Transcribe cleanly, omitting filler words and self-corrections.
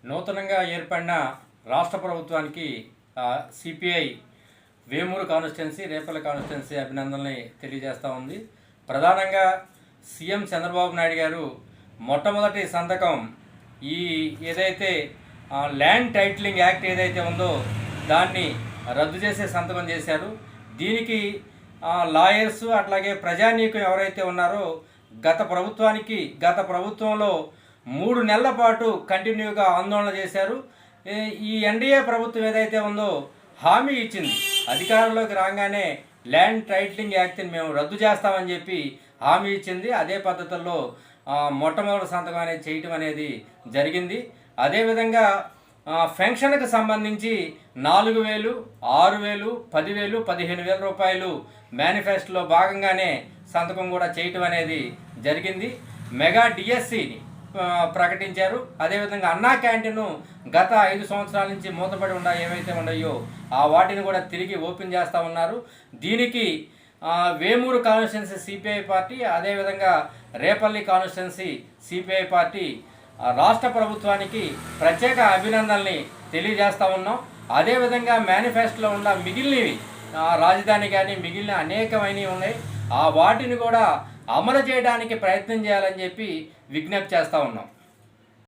నూతనంగా ఏర్పడిన రాష్ట్ర ప్రభుత్వానికి CPI Vemuru constituency, Repalle constituency అభినందనల్ని తెలియజేస్తూ ఉంది. ప్రధానంగా సీఎం చంద్రబాబు నాయుడు గారు మొట్టమొదటి సంతకం ఈ ఏదైతే ల్యాండ్ టైటిలింగ్ యాక్ట్ ఏదైతే ఉందో దాన్ని రద్దు చేసే సంతకం చేశారు. దీనికి లాయర్స్ అట్లాగే ప్రజానీకం ఎవరైతే ఉన్నారో గత ప్రభుత్వంలో 3 నెలల పాటు కంటిన్యూగా ఆందోళన చేశారు. ఈ ఎన్డీఏ ప్రభుత్వం ఏదైతే ఉందో హామీ ఇచ్చింది, అధికారంలోకి రాగానే ల్యాండ్ టైటిలింగ్ యాక్ట్ని మేము రద్దు చేస్తామని చెప్పి హామీ ఇచ్చింది. అదే పద్ధతుల్లో మొట్టమొదటి సంతకం అనేది చేయటం అనేది జరిగింది. అదేవిధంగా పెన్షన్కి సంబంధించి 4,000, 6,000, 10,000, 15,000 రూపాయలు మేనిఫెస్టోలో భాగంగానే సంతకం కూడా చేయటం అనేది జరిగింది. మెగా డిఎస్సిని ప్రకటించారు. అదేవిధంగా అన్నా క్యాంటీన్ గత 5 సంవత్సరాల నుంచి మూతపడి ఏవైతే ఉన్నాయో ఆ వాటిని కూడా తిరిగి ఓపెన్ చేస్తూ ఉన్నారు. దీనికి వేమూరు కాన్స్టిట్యున్సీ సిపిఐ పార్టీ, అదేవిధంగా రేపల్లి కాన్స్టిట్యున్సీ సిపిఐ పార్టీ రాష్ట్ర ప్రభుత్వానికి ప్రత్యేక అభినందనల్ని తెలియజేస్తూ ఉన్నాం. అదేవిధంగా మేనిఫెస్టోలో ఉన్న మిగిలినవి రాజధాని కానీ మిగిలిన అనేకమైనవి ఉన్నాయి, ఆ వాటిని కూడా అమలు చేయడానికి ప్రయత్నం చేయాలని చెప్పి విజ్ఞప్తి చేస్తూ ఉన్నాం.